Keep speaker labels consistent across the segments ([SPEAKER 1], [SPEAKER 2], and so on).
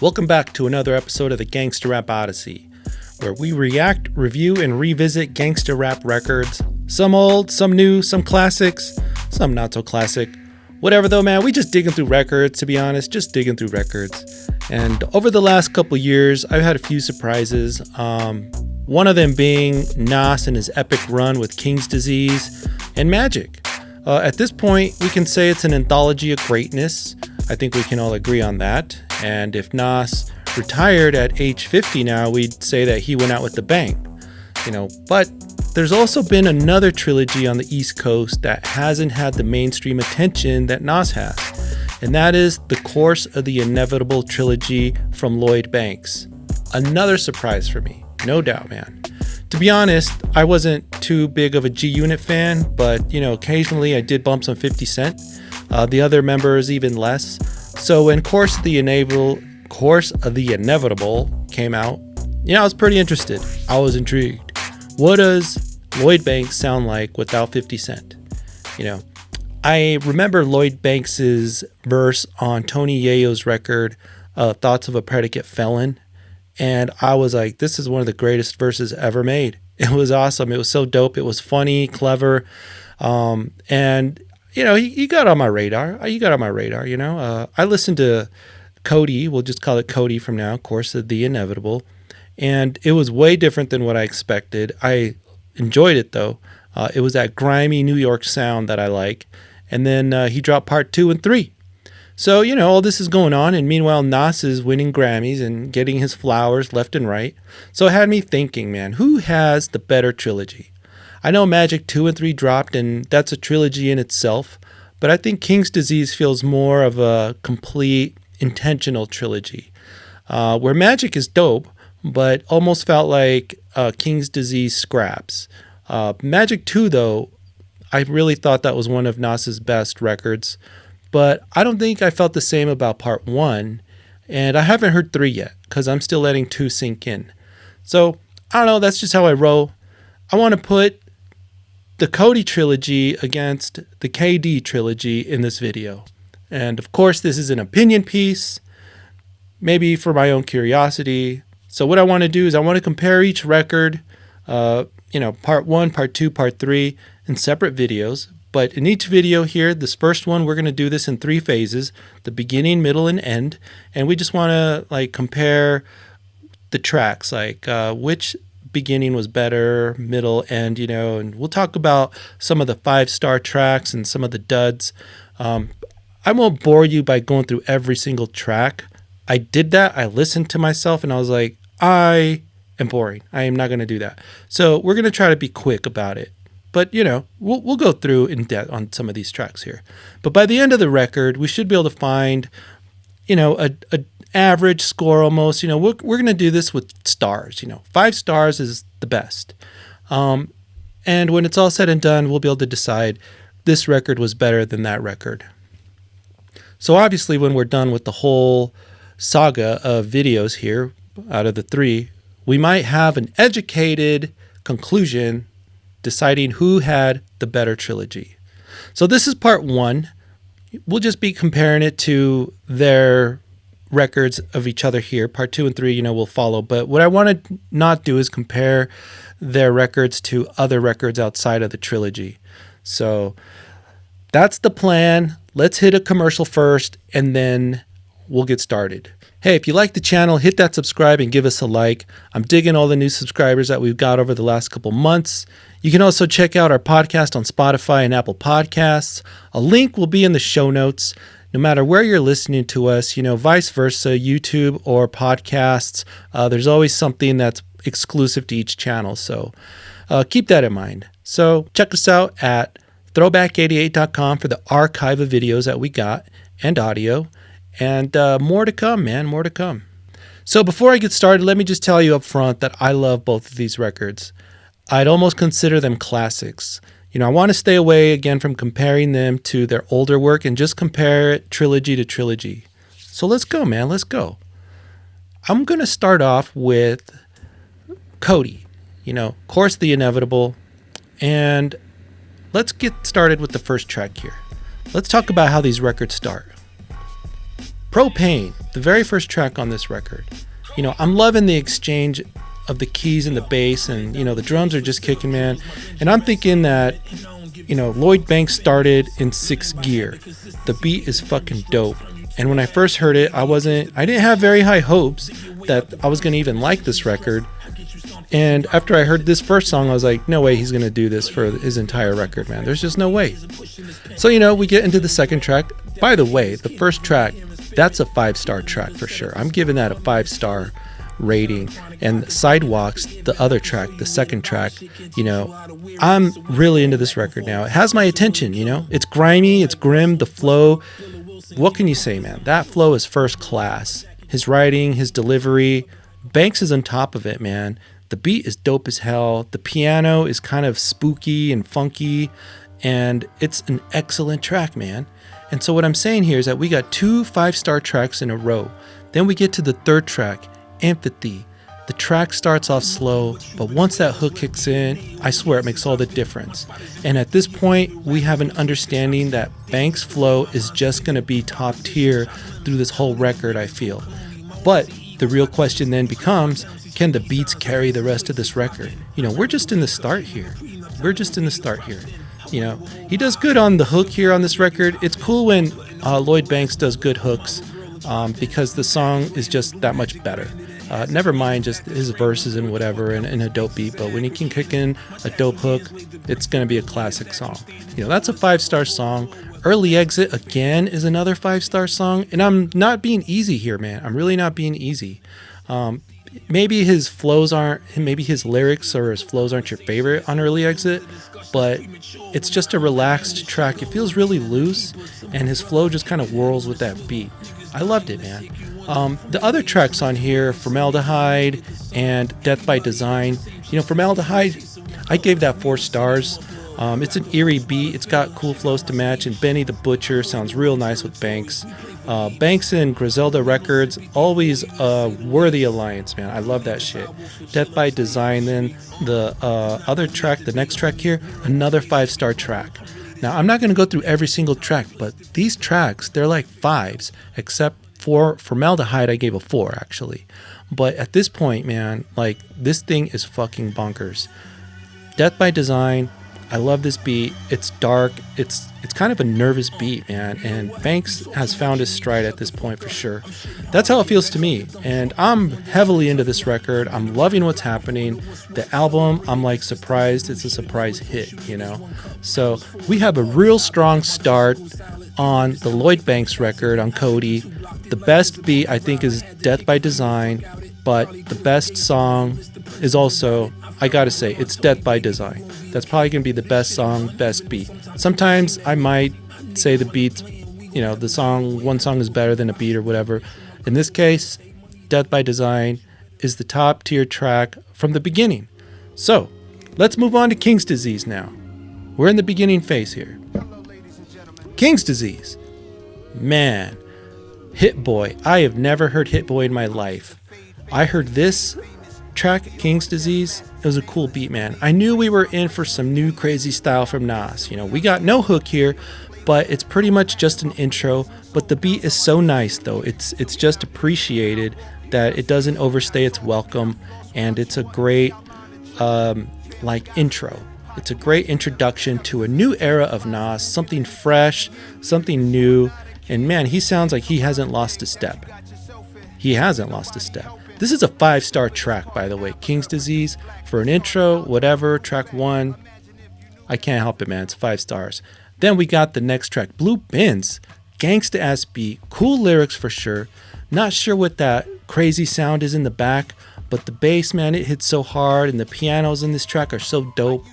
[SPEAKER 1] Welcome back to another episode of the Gangsta Rap Odyssey, where we react, review, and revisit gangsta rap records. Some old, some new, some classics, some not so classic. Whatever though, man, we just digging through records, to be honest, just digging through records. And over the last couple years, I've had a few surprises. One of them being Nas and his epic run with King's Disease and Magic. At this point, we can say it's an anthology of greatness. I think we can all agree on that. And if Nas retired at age 50 now, we'd say that he went out with a bang. But there's also been another trilogy on the East Coast that hasn't had the mainstream attention that Nas has. And that is the Course of the Inevitable trilogy from Lloyd Banks. Another surprise for me, no doubt, man. To be honest, I wasn't too big of a G-Unit fan, but occasionally I did bump some 50 Cent. The other members even less. So when Course of the Inevitable came out, I was pretty interested. I was intrigued. What does Lloyd Banks sound like without 50 Cent? I remember Lloyd Banks's verse on Tony Yayo's record, Thoughts of a Predicate Felon. And I was like, this is one of the greatest verses ever made. It was awesome. It was so dope. It was funny, clever. And he got on my radar. I listened to COTI. We'll just call it COTI from now, Course of the Inevitable. And it was way different than what I expected. I enjoyed it, though. It was that grimy New York sound that I like. And then he dropped part 2 and 3. So, all this is going on. And meanwhile, Nas is winning Grammys and getting his flowers left and right. So it had me thinking, man, who has the better trilogy? I know Magic 2 and 3 dropped, and that's a trilogy in itself. But I think King's Disease feels more of a complete, intentional trilogy. Where Magic is dope, but almost felt like King's Disease scraps. Magic 2, though, I really thought that was one of Nas's best records. But I don't think I felt the same about part 1. And I haven't heard 3 yet, because I'm still letting 2 sink in. So, I don't know, that's just how I roll. I want to put the COTI trilogy against the KD trilogy in this video. And of course, this is an opinion piece, maybe for my own curiosity. So what I want to do is I want to compare each record, part 1, part 2, part 3 in separate videos. But in each video here, this first one, we're going to do this in 3 phases, the beginning, middle, and end. And we just want to compare the tracks, which beginning was better, middle, end, and we'll talk about some of the 5-star tracks and some of the duds. I won't bore you by going through every single track. I did that. I listened to myself and I was like, I am boring. I am not going to do that. So we're going to try to be quick about it. But, we'll go through in depth on some of these tracks here. But by the end of the record, we should be able to find, a average score almost. We're going to do this with stars. 5 stars is the best. And when it's all said and done, we'll be able to decide this record was better than that record. So obviously, when we're done with the whole saga of videos here, out of the 3, we might have an educated conclusion deciding who had the better trilogy. So this is part 1. We'll just be comparing it to their records of each other here. Part 2 and 3, will follow. But what I want to not do is compare their records to other records outside of the trilogy. So that's the plan. Let's hit a commercial first, and then we'll get started. Hey, if you like the channel, hit that subscribe and give us a like. I'm digging all the new subscribers that we've got over the last couple months. You can also check out our podcast on Spotify and Apple Podcasts. A link will be in the show notes. No matter where you're listening to us, vice versa, YouTube or podcasts, there's always something that's exclusive to each channel. So keep that in mind. So check us out at throwback88.com for the archive of videos that we got and audio. And more to come, man, more to come. So before I get started, let me just tell you up front that I love both of these records. I'd almost consider them classics. I want to stay away again from comparing them to their older work and just compare it trilogy to trilogy. So let's go, man, let's go. I'm going to start off with COTI, Course of the Inevitable. And let's get started with the first track here. Let's talk about how these records start. Propane, the very first track on this record. I'm loving the exchange of the keys and the bass, and the drums are just kicking, man. And I'm thinking that Lloyd Banks started in 6th gear. The beat is fucking dope. And when I first heard it, I didn't have very high hopes that I was going to even like this record. And after I heard this first song, I was like, no way he's going to do this for his entire record, man. There's just no way. So, we get into the second track. By the way, the first track, that's a 5-star track for sure. I'm giving that a 5-star rating. And Sidewalks, the other track, the second track, I'm really into this record now. It has my attention, It's grimy, it's grim, the flow. What can you say, man? That flow is first class. His writing, his delivery, Banks is on top of it, man. The beat is dope as hell. The piano is kind of spooky and funky, and it's an excellent track, man. And so what I'm saying here is that we got 2 5-star tracks in a row. Then we get to the third track, Empathy. The track starts off slow, but once that hook kicks in, I swear it makes all the difference. And at this point, we have an understanding that Banks' flow is just going to be top tier through this whole record, I feel. But the real question then becomes, can the beats carry the rest of this record? We're just in the start here. He does good on the hook here on this record. It's cool when Lloyd Banks does good hooks because the song is just that much better. Never mind just his verses and whatever and a dope beat, but when he can kick in a dope hook, it's going to be a classic song. That's a 5-star song. Early Exit, again, is another 5-star song. And I'm not being easy here, man. I'm really not being easy. Maybe his lyrics or his flows aren't your favorite on Early Exit, but it's just a relaxed track. It feels really loose, and his flow just kind of whirls with that beat. I loved it, man. The other tracks on here, Formaldehyde and Death by Design. Formaldehyde, I gave that 4 stars. It's an eerie beat. It's got cool flows to match, and Benny the Butcher sounds real nice with Banks. Banks and Griselda Records, always a worthy alliance, man. I love that shit. Death by Design, then the other track, the next track here, another 5-star track. Now, I'm not going to go through every single track, but these tracks, they're like 5s, except for Formaldehyde, I gave a 4, actually. But at this point, man, this thing is fucking bonkers. Death by Design, I love this beat. It's dark. It's kind of a nervous beat, man. And Banks has found his stride at this point for sure. That's how it feels to me. And I'm heavily into this record. I'm loving what's happening. The album, I'm surprised. It's a surprise hit, So we have a real strong start on the Lloyd Banks record on COTI. The best beat, I think, is Death by Design. But the best song is also, I gotta say, it's Death by Design. That's probably gonna be the best song, best beat. Sometimes I might say the beats, one song is better than a beat or whatever. In this case, Death by Design is the top tier track from the beginning. So, let's move on to King's Disease now. We're in the beginning phase here. King's Disease. Man, Hit Boy. I have never heard Hit Boy in my life. I heard this track, King's Disease. It was a cool beat, man. I knew we were in for some new crazy style from Nas. We got no hook here, but it's pretty much just an intro. But the beat is so nice, though. It's just appreciated that it doesn't overstay its welcome, and it's a great intro. It's a great introduction to a new era of Nas, something fresh, something new, and man, he sounds like he hasn't lost a step. This is a 5-star track, by the way. King's Disease, for an intro, whatever, track 1. I can't help it, man. It's 5 stars. Then we got the next track, Blue Benz. Gangsta ass beat. Cool lyrics for sure. Not sure what that crazy sound is in the back, but the bass, man, it hits so hard, and the pianos in this track are so dope.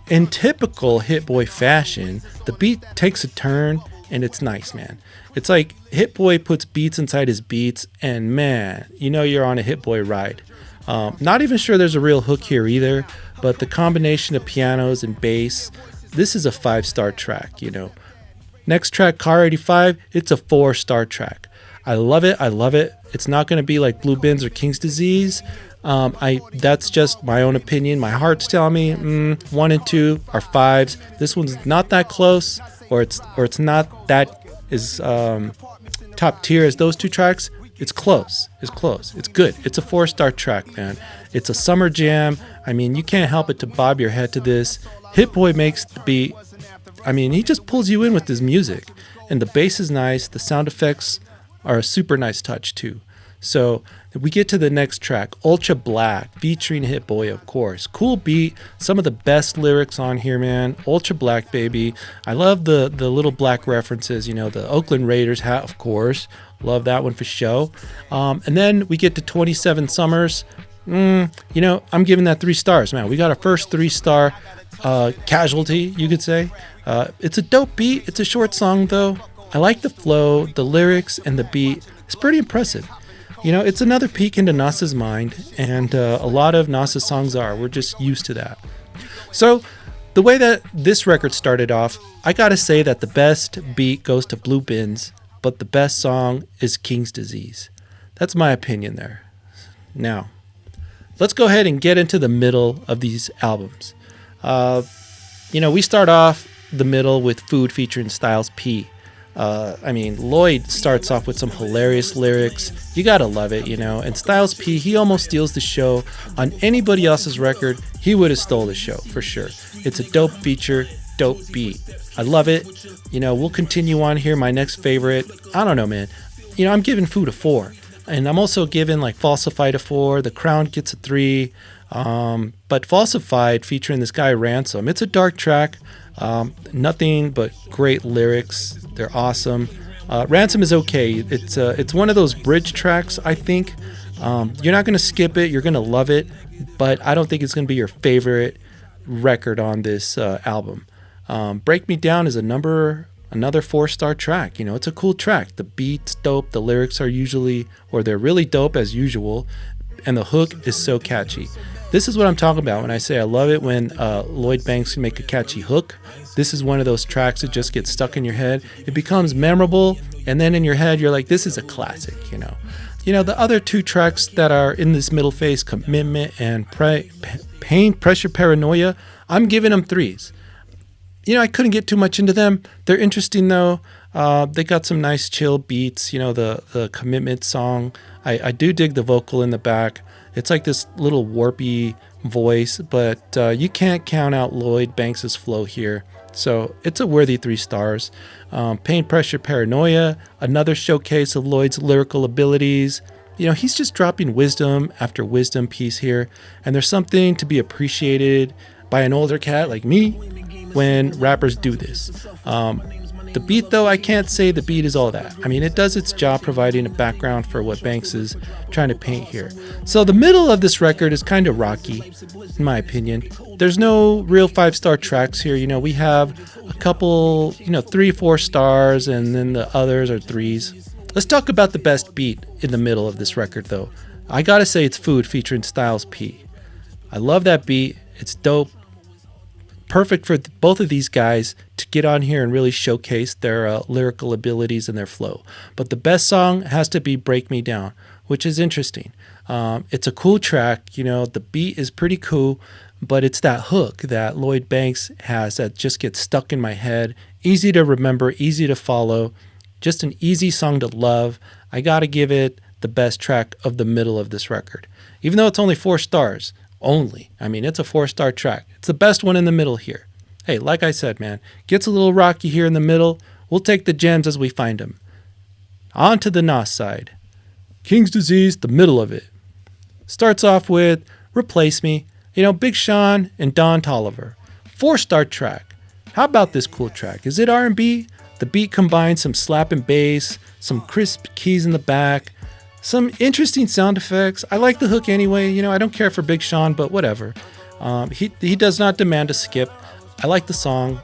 [SPEAKER 1] In typical Hit Boy fashion, the beat takes a turn, and it's nice, man. It's like Hit Boy puts beats inside his beats, and man, you're on a Hit Boy ride. Not even sure there's a real hook here either, but the combination of pianos and bass, this is a 5-star track, Next track, Car 85, it's a 4-star track. I love it. It's not going to be like Blue Benz or King's Disease. That's just my own opinion. My heart's telling me 1 and 2 are 5s. This one's not that close, or it's not that is top tier as those two tracks, it's close. It's close. It's good. It's a 4-star track, man. It's a summer jam. I mean, you can't help but to bob your head to this. Hit Boy makes the beat. I mean, he just pulls you in with his music. And the bass is nice. The sound effects are a super nice touch, too. So we get to the next track, Ultra Black, featuring Hit Boy, of course. Cool beat. Some of the best lyrics on here, man. Ultra Black, baby. I love the little black references. You know, the Oakland Raiders hat, of course. Love that one for show. And then we get to 27 Summers. You know, I'm giving that 3 stars, man. We got our first 3-star casualty, you could say. It's a dope beat. It's a short song, though. I like the flow, the lyrics, and the beat. It's pretty impressive. You know, it's another peek into Nas's mind, and a lot of Nas's songs are. We're just used to that. So, the way that this record started off, I gotta say that the best beat goes to Blue Bins, but the best song is King's Disease. That's my opinion there. Now, let's go ahead and get into the middle of these albums. You know, we start off the middle with Food featuring Styles P. I mean, Lloyd starts off with some hilarious lyrics. You gotta love it, you know. And Styles P, he almost steals the show. On anybody else's record, he would have stole the show, for sure. It's a dope feature, dope beat. I love it. You know, we'll continue on here. My next favorite, I don't know, man. You know, I'm giving Food a 4. And I'm also giving, like, Falsified a 4. The Crown gets a 3. But Falsified, featuring this guy Ransom, it's a dark track. Nothing but great lyrics. They're awesome. Ransom is okay. It's one of those bridge tracks, I think. You're not going to skip it. You're going to love it. But I don't think it's going to be your favorite record on this album. Break Me Down is another 4-star track. You know, it's a cool track. The beat's dope. The lyrics are they're really dope as usual. And the hook is so catchy. This is what I'm talking about when I say I love it when Lloyd Banks can make a catchy hook. This is one of those tracks that just gets stuck in your head. It becomes memorable, and then in your head, you're like, this is a classic, you know. You know, the other 2 tracks that are in this middle phase, Commitment and Pain, Pressure, Paranoia, I'm giving them 3s. You know, I couldn't get too much into them. They're interesting, though. They got some nice chill beats. You know, the Commitment song. I do dig the vocal in the back. It's like this little warpy voice, but you can't count out Lloyd Banks' flow here. So it's a worthy 3 stars. Pain, Pressure, Paranoia, another showcase of Lloyd's lyrical abilities. You know, he's just dropping wisdom after wisdom piece here. And there's something to be appreciated by an older cat like me when rappers do this. The beat, though, I can't say the beat is all that. I mean, it does its job providing a background for what Banks is trying to paint here. So the middle of this record is kind of rocky, in my opinion. There's no real 5-star tracks here. You know, we have a couple, 3-4 stars, and then the others are 3s. Let's talk about the best beat in the middle of this record, though. I gotta say it's Food featuring Styles P. I love that beat. It's dope. Perfect for both of these guys to get on here and really showcase their lyrical abilities and their flow. But the best song has to be Break Me Down, which is interesting. It's a cool track. You know, the beat is pretty cool, but it's that hook that Lloyd Banks has that just gets stuck in my head. Easy to remember, easy to follow. Just an easy song to love. I got to give it the best track of the middle of this record. Even though it's only 4 stars. I mean, it's a 4-star track. It's the best one in the middle here. Hey, like I said, man, gets a little rocky here in the middle. We'll take the gems as we find them. On to the Nas side. King's Disease, the middle of it. Starts off with Replace Me. You know, Big Sean and Don Toliver. 4-star track. How about this cool track? Is it R&B? The beat combines some slapping bass, some crisp keys in the back, some interesting sound effects. I like the hook anyway. You know, I don't care for Big Sean, but whatever. He does not demand a skip. I like the song.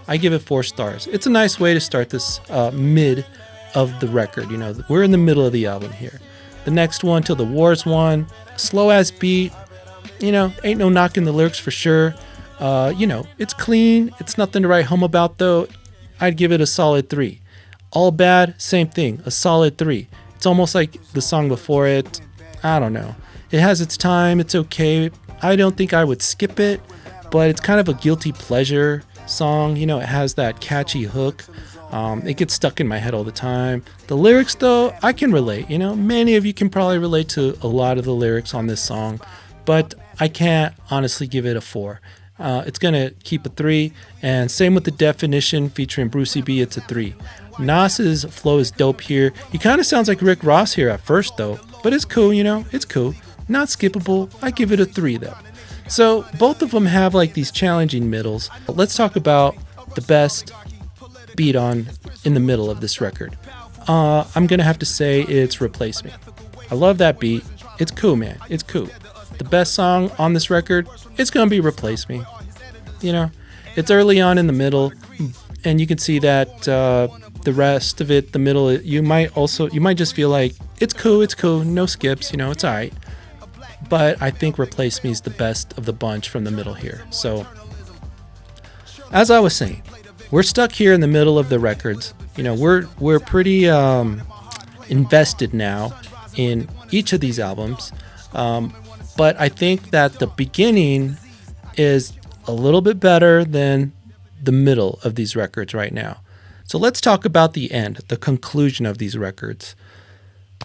[SPEAKER 1] I give it 4 stars. It's a nice way to start this mid of the record. You know, we're in the middle of the album here. The next one, Till the War's Won. Slow ass beat. You know, ain't no knocking the lyrics for sure. You know, it's clean. It's nothing to write home about, though. I'd give it a solid 3. All Bad, same thing, a solid 3. It's almost like the song before it. I don't know. It has its time. It's okay. I don't think I would skip it, but it's kind of a guilty pleasure song. You know, it has that catchy hook. It gets stuck in my head all the time. The lyrics, though, I can relate. You know, many of you can probably relate to a lot of the lyrics on this song, but I can't honestly give it a 4. It's going to keep a 3, and same with The Definition featuring Brucey B, it's a 3. Nas's flow is dope here. He kind of sounds like Rick Ross here at first, though, but it's cool, you know, it's cool. Not skippable. I give it a 3, though. So both of them have like these challenging middles. Let's talk about the best beat on in the middle of this record. I'm going to have to say it's Replace Me. I love that beat. It's cool, man. It's cool. The best song on this record, it's going to be Replace Me. You know, it's early on in the middle, and you can see that the rest of it, the middle, you might just feel like it's cool, no skips, you know, it's all right. But I think Replace Me is the best of the bunch from the middle here. So, as I was saying, we're stuck here in the middle of the records. You know, we're pretty invested now in each of these albums. But I think that the beginning is a little bit better than the middle of these records right now. So let's talk about the end, the conclusion of these records.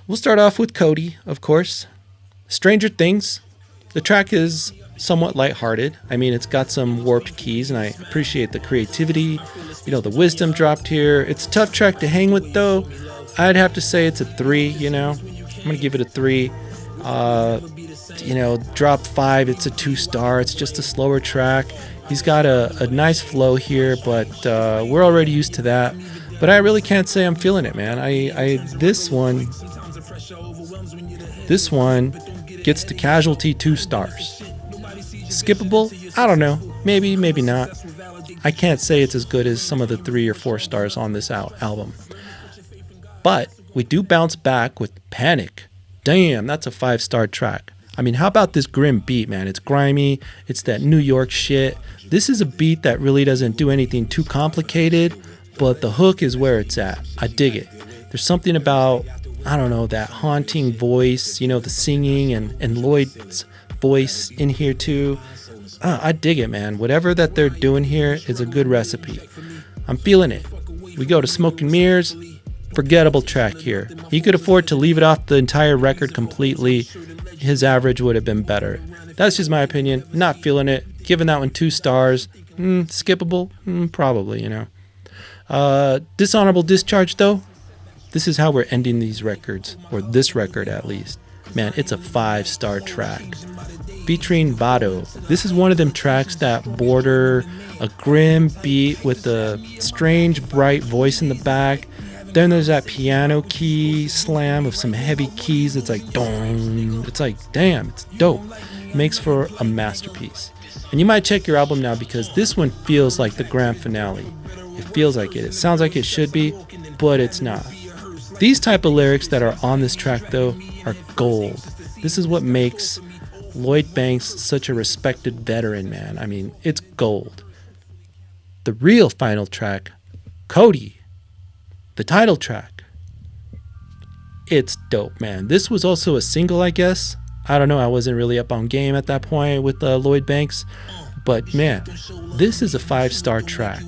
[SPEAKER 1] We'll start off with COTI, of course. Stranger Things. The track is somewhat lighthearted. I mean, it's got some warped keys, and I appreciate the creativity. You know, the wisdom dropped here. It's a tough track to hang with, though. I'd have to say it's a 3, you know. I'm going to give it a 3. You know, drop 5, it's a 2-star. It's just a slower track. He's got a nice flow here, but we're already used to that. But I really can't say I'm feeling it, man. This one gets the Casualty 2 stars. Skippable? I don't know. Maybe not. I can't say it's as good as some of the 3 or 4 stars on this album. But we do bounce back with Panic. Damn, that's a 5-star track. I mean, how about this grim beat, man? It's grimy. It's that New York shit. This is a beat that really doesn't do anything too complicated, but the hook is where it's at. I dig it. There's something about, I don't know, that haunting voice, you know, the singing and Lloyd's voice in here too. I dig it, man. Whatever that they're doing here is a good recipe. I'm feeling it. We go to Smoke and Mirrors. Forgettable track here. He could afford to leave it off the entire record completely. His average would have been better. That's just my opinion. Not feeling it. Giving that one 2 stars. Skippable? Probably, you know. Dishonorable Discharge, though. This is how we're ending these records, or this record at least. Man, it's a 5-star track. Featuring Vado. This is one of them tracks that border a grim beat with a strange, bright voice in the back. Then there's that piano key slam of some heavy keys. It's like, dong. It's like, damn, it's dope. It makes for a masterpiece. And you might check your album now because this one feels like the grand finale. It feels like it. It sounds like it should be, but it's not. These type of lyrics that are on this track, though, are gold. This is what makes Lloyd Banks such a respected veteran, man. I mean, it's gold. The real final track, COTI. The title track, it's dope, man. This was also a single, I guess. I don't know. I wasn't really up on game at that point with Lloyd Banks. But, man, this is a 5-star track.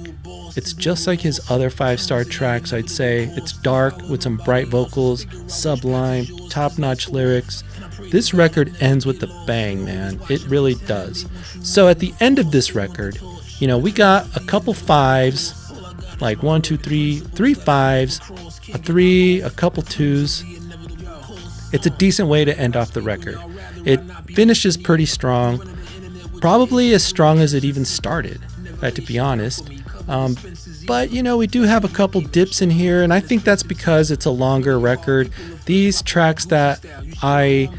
[SPEAKER 1] It's just like his other 5-star tracks, I'd say. It's dark with some bright vocals, sublime, top-notch lyrics. This record ends with a bang, man. It really does. So at the end of this record, you know, we got a couple 5s. Like 1, 2, 3, 3 5s, a 3, a couple 2s. It's a decent way to end off the record. It finishes pretty strong, probably as strong as it even started, to be honest. But, you know, we do have a couple dips in here, and I think that's because it's a longer record. These tracks that I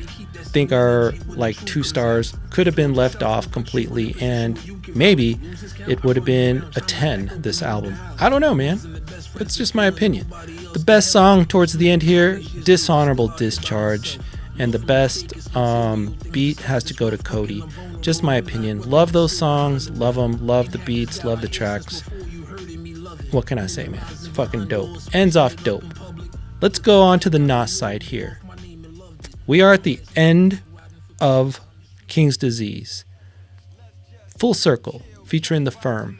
[SPEAKER 1] think are like 2 stars could have been left off completely, and maybe it would have been a 10, this album. I don't know, man. It's just my opinion. The best song towards the end here, Dishonorable Discharge, and the best beat has to go to COTI. Just my opinion. Love those songs, love them, love the beats, love the tracks. What can I say, man? It's fucking dope. Ends off dope. Let's go on to the Nas side here. We are at the end of King's Disease. Full Circle, featuring The Firm.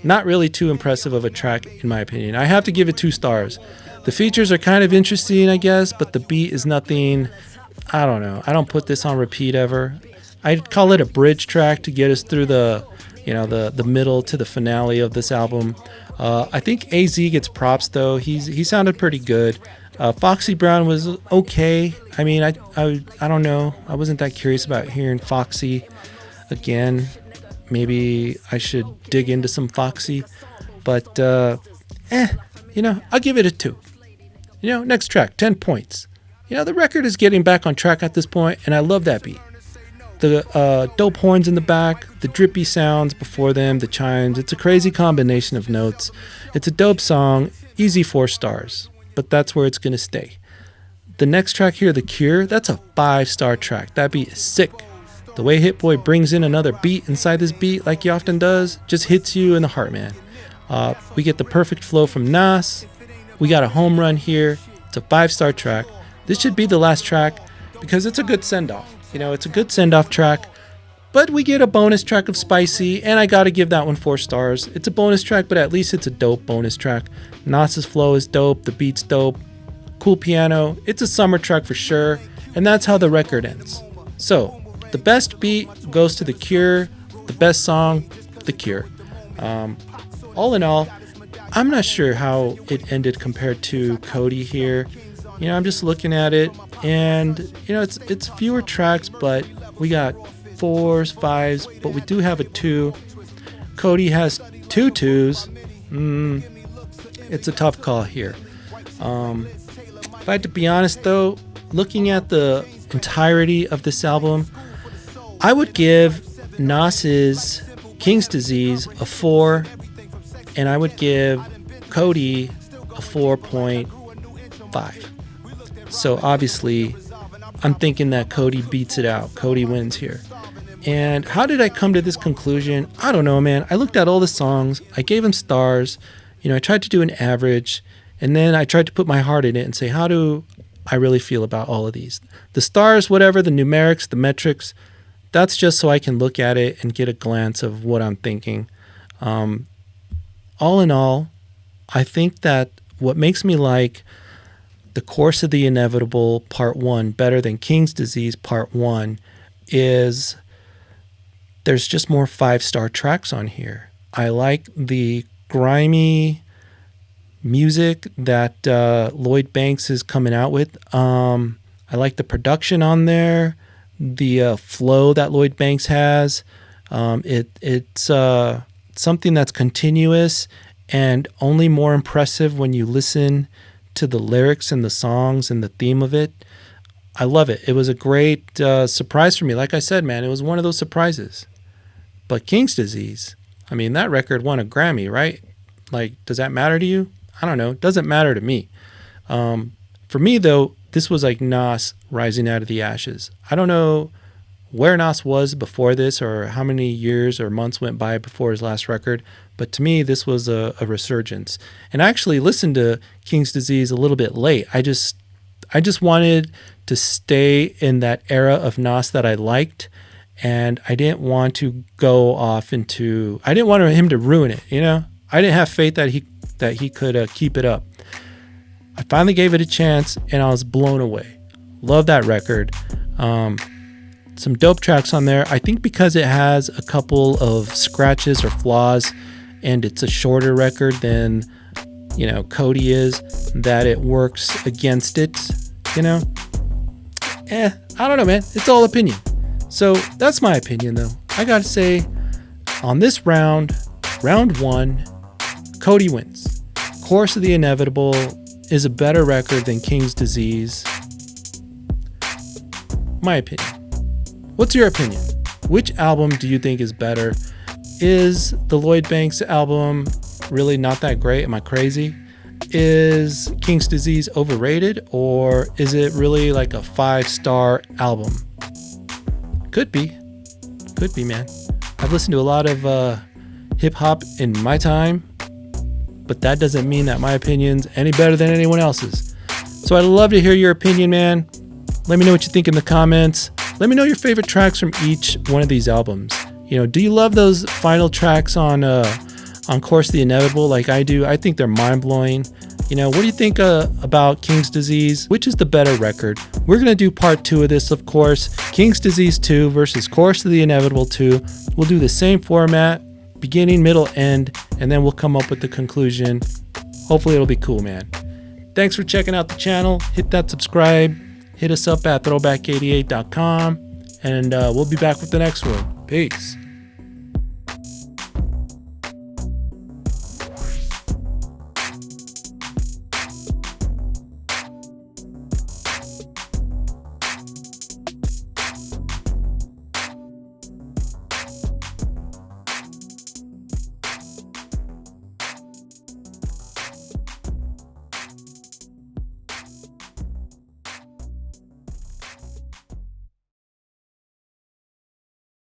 [SPEAKER 1] Not really too impressive of a track, in my opinion. I have to give it 2 stars. The features are kind of interesting, I guess, but the beat is nothing. I don't know. I don't put this on repeat ever. I'd call it a bridge track to get us through the middle to the finale of this album. I think AZ gets props though. He sounded pretty good. Foxy Brown was okay. I mean, I don't know. I wasn't that curious about hearing Foxy again. Maybe I should dig into some Foxy, but I'll give it a 2. Next track, 10 points. The record is getting back on track at this point, and I love that beat. The dope horns in the back, the drippy sounds before them, the chimes. It's a crazy combination of notes. It's a dope song, easy 4 stars, but that's where it's going to stay. The next track here, The Cure, that's a 5-star track. That beat is sick. The way Hit Boy brings in another beat inside this beat, like he often does, just hits you in the heart, man. We get the perfect flow from Nas. We got a home run here. It's a 5-star track. This should be the last track because it's a good send-off. It's a good send-off track, but we get a bonus track of Spicy, and I gotta give that one 4 stars. It's a bonus track, but at least it's a dope bonus track. Nas's flow is dope, the beat's dope, cool piano. It's a summer track for sure, and that's how the record ends. So, the best beat goes to The Cure, the best song, The Cure. All in all, I'm not sure how it ended compared to COTI here. I'm just looking at it, and it's fewer tracks, but we got 4s, 5s, but we do have a 2. COTI has 2 2s. It's a tough call here. If I had to be honest though, looking at the entirety of this album, I would give Nas's King's Disease a 4, and I would give COTI a 4.5. So obviously, I'm thinking that COTI beats it out. COTI wins here. And how did I come to this conclusion? I don't know, man. I looked at all the songs. I gave them stars. I tried to do an average. And then I tried to put my heart in it and say, how do I really feel about all of these? The stars, whatever, the numerics, the metrics, that's just so I can look at it and get a glance of what I'm thinking. All in all, I think that what makes me like The Course of the Inevitable Part 1 better than King's Disease Part 1 is there's just more 5-star tracks on here. I like the grimy music that Lloyd Banks is coming out with. I like the production on there, the flow that Lloyd Banks has. It's something that's continuous and only more impressive when you listen to the lyrics and the songs and the theme of it. I love it. It was a great surprise for me. Like I said, man, it was one of those surprises. But King's Disease, I mean, that record won a Grammy, right? Like, does that matter to you? I don't know. It doesn't matter to me. For me, though, this was like Nas rising out of the ashes. I don't know where Nas was before this or how many years or months went by before his last record, but to me, this was a resurgence. And I actually listened to King's Disease a little bit late. I just wanted to stay in that era of Nas that I liked, and I didn't want to go off into. I didn't want him to ruin it. I didn't have faith that he could keep it up. I finally gave it a chance, and I was blown away. Love that record. Some dope tracks on there. I think because it has a couple of scratches or flaws, and it's a shorter record than COTI is, that it works against it. I don't know, man. It's all opinion. So that's my opinion, though. I gotta say, on this round 1, COTI wins. Course of the Inevitable is a better record than King's Disease. My opinion. What's your opinion? Which album do you think is better? Is the Lloyd Banks album really not that great? Am I crazy? Is King's Disease overrated, or is it really like a 5-star album? Could be, man. I've listened to a lot of hip hop in my time, but that doesn't mean that my opinion's any better than anyone else's. So I'd love to hear your opinion, man. Let me know what you think in the comments. Let me know your favorite tracks from each one of these albums. Do you love those final tracks on on Course of the Inevitable like I do, I think they're mind-blowing. You know, what do you think about King's Disease? Which is the better record? We're going to do part 2 of this, of course. King's Disease 2 versus Course of the Inevitable 2. We'll do the same format, beginning, middle, end, and then we'll come up with the conclusion. Hopefully it'll be cool, man. Thanks for checking out the channel. Hit that subscribe. Hit us up at throwback88.com. And we'll be back with the next one. Peace.